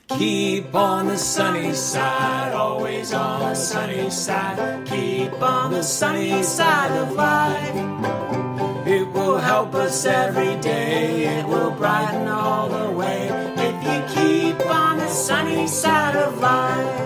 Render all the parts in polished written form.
Keep on the sunny side, always on the sunny side. Keep on the sunny side of life. It will help us every day, it will brighten all the way. If you keep on the sunny side of life.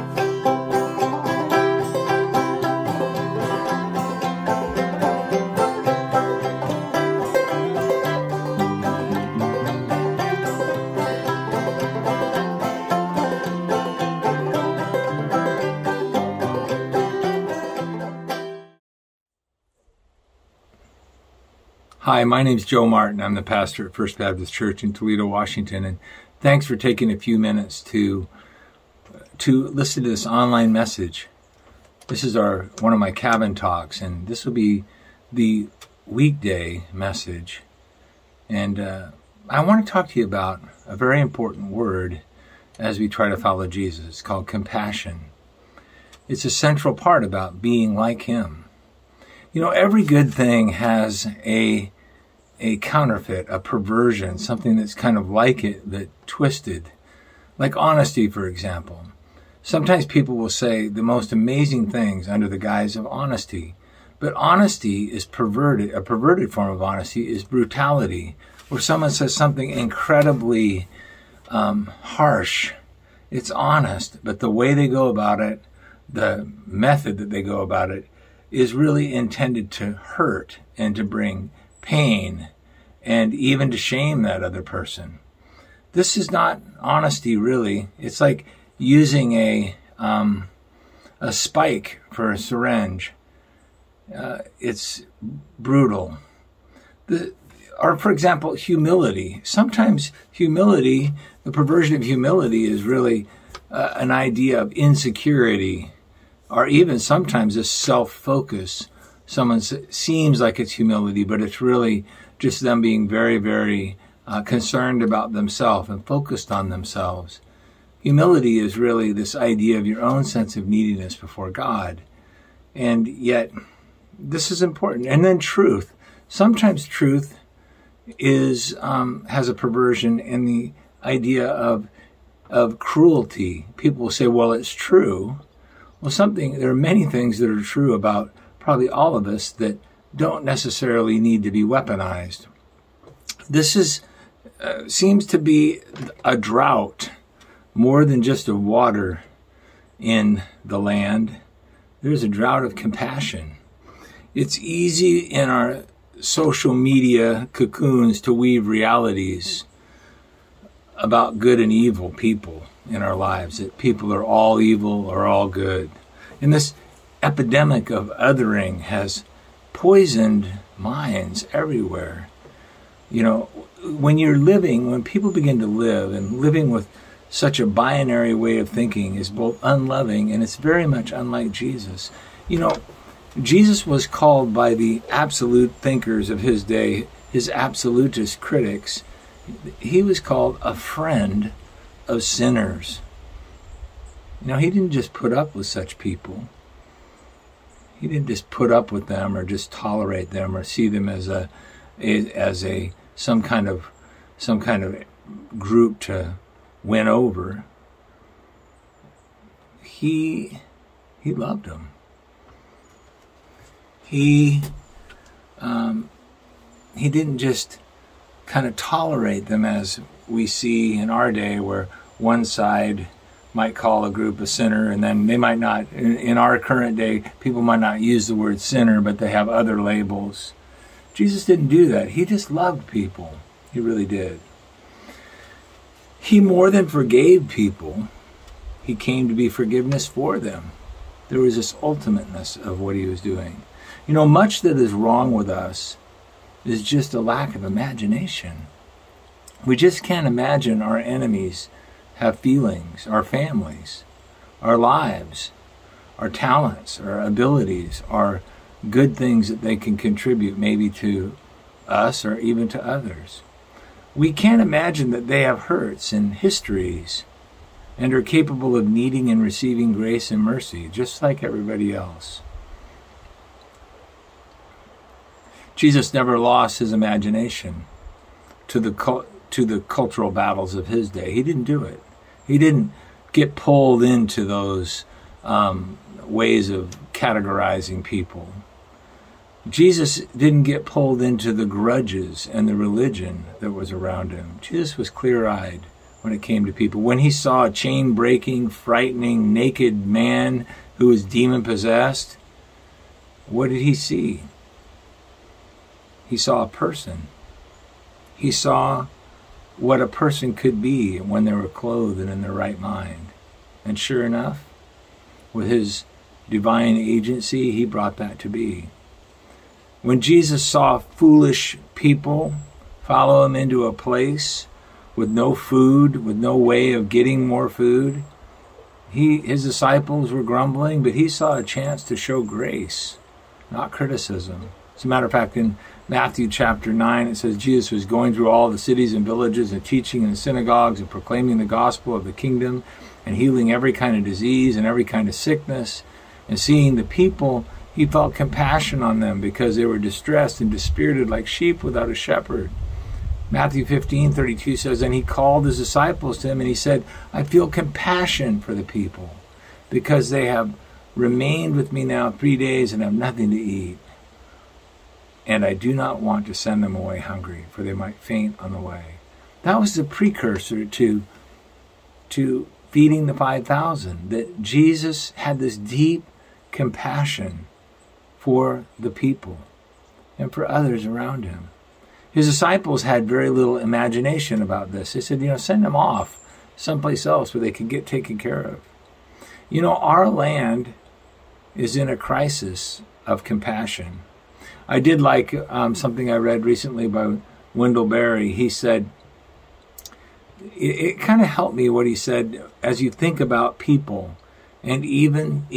Hi, my name is Joe Martin. I'm the pastor at First Baptist Church in Toledo, Washington, and thanks for taking a few minutes to listen to this online message. This is one of my cabin talks, and this will be the weekday message. And I want to talk to you about a very important word as we try to follow Jesus. It's called compassion. It's a central part about being like Him. You know, every good thing has a counterfeit, a perversion, something that's kind of like it, but twisted. Like honesty, for example. Sometimes people will say the most amazing things under the guise of honesty. But honesty is perverted. A perverted form of honesty is brutality, where someone says something incredibly harsh. It's honest, but the way they go about it, the method that they go about it, is really intended to hurt and to bring pain and even to shame that other person. This is not honesty, really. It's like using a spike for a syringe. It's brutal. Or, for example, humility. Sometimes humility, the perversion of humility is really an idea of insecurity, or even sometimes a self-focus. Someone seems like it's humility, but it's really just them being very, very concerned about themselves and focused on themselves. Humility is really this idea of your own sense of neediness before God. And yet, this is important. And then truth. Sometimes truth has a perversion in the idea of cruelty. People will say, well, it's true. Well, there are many things that are true about probably all of us that don't necessarily need to be weaponized. This seems to be a drought more than just of water in the land. There's a drought of compassion. It's easy in our social media cocoons to weave realities about good and evil people in our lives, that people are all evil or all good. And this epidemic of othering has poisoned minds everywhere. You know, when people begin to live, and living with such a binary way of thinking is both unloving and it's very much unlike Jesus. You know, Jesus was called by the absolute thinkers of his day, his absolutist critics, he was called a friend of sinners. You know, he didn't just put up with such people. He didn't just put up with them or just tolerate them or see them as some kind of group to win over. He loved them. He didn't just kind of tolerate them as we see in our day, where one side might call a group a sinner, and then they might not, in our current day, people might not use the word sinner, but they have other labels. Jesus didn't do that. He just loved people. He really did. He more than forgave people. He came to be forgiveness for them. There was this ultimateness of what he was doing. You know, much that is wrong with us is just a lack of imagination. We just can't imagine our enemies have feelings, our families, our lives, our talents, our abilities, our good things that they can contribute maybe to us or even to others. We can't imagine that they have hurts and histories and are capable of needing and receiving grace and mercy, just like everybody else. Jesus never lost his imagination to the cultural battles of his day. He didn't do it. He didn't get pulled into those ways of categorizing people. Jesus didn't get pulled into the grudges and the religion that was around him. Jesus was clear-eyed when it came to people. When he saw a chain-breaking, frightening, naked man who was demon-possessed, what did he see? He saw a person. He saw what a person could be when they were clothed and in their right mind. And sure enough, with his divine agency, he brought that to be. When Jesus saw foolish people follow him into a place with no food, with no way of getting more food, his disciples were grumbling, but he saw a chance to show grace, not criticism. As a matter of fact, in Matthew chapter 9, it says Jesus was going through all the cities and villages and teaching in the synagogues and proclaiming the gospel of the kingdom and healing every kind of disease and every kind of sickness. And seeing the people, he felt compassion on them because they were distressed and dispirited like sheep without a shepherd. Matthew 15:32 says, and he called his disciples to him and he said, I feel compassion for the people because they have remained with me now 3 days and have nothing to eat. And I do not want to send them away hungry, for they might faint on the way. That was the precursor to feeding the 5,000, that Jesus had this deep compassion for the people and for others around him. His disciples had very little imagination about this. They said, send them off someplace else where they can get taken care of. Our land is in a crisis of compassion. I did like something I read recently by Wendell Berry. He said, it kind of helped me what he said as you think about people and even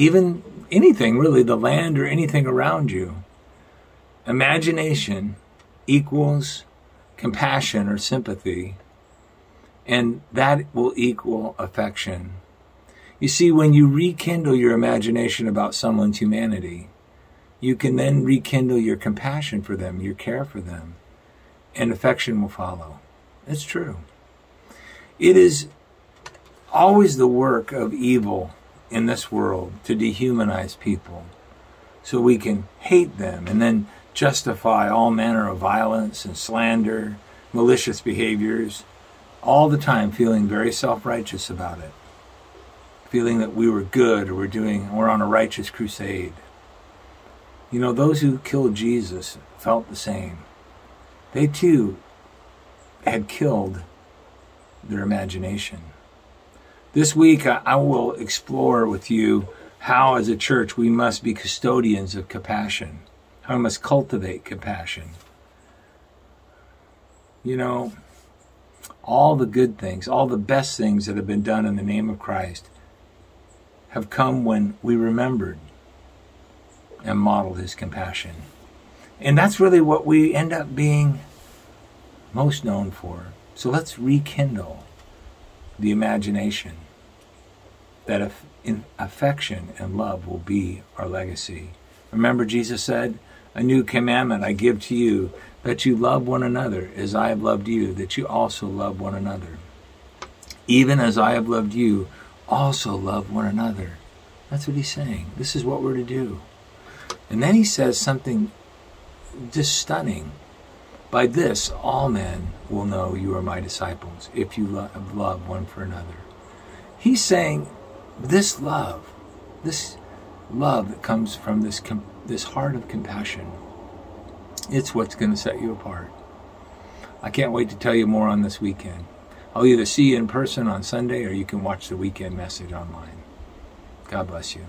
anything really, the land or anything around you. Imagination equals compassion or sympathy, and that will equal affection. You see, when you rekindle your imagination about someone's humanity, you can then rekindle your compassion for them, your care for them, and affection will follow. It's true. It is always the work of evil in this world to dehumanize people so we can hate them and then justify all manner of violence and slander, malicious behaviors, all the time feeling very self-righteous about it, feeling that we were good or we're on a righteous crusade. Those who killed Jesus felt the same. They too had killed their imagination. This week I will explore with you how as a church we must be custodians of compassion, how we must cultivate compassion. All the good things, all the best things that have been done in the name of Christ have come when we remembered and modeled his compassion. And that's really what we end up being most known for. So let's rekindle the imagination that affection and love will be our legacy. Remember, Jesus said, a new commandment I give to you, that you love one another as I have loved you, that you also love one another. Even as I have loved you, also love one another. That's what he's saying. This is what we're to do. And then he says something just stunning. By this, all men will know you are my disciples, if you love one for another. He's saying this love that comes from this heart of compassion, it's what's going to set you apart. I can't wait to tell you more on this weekend. I'll either see you in person on Sunday or you can watch the weekend message online. God bless you.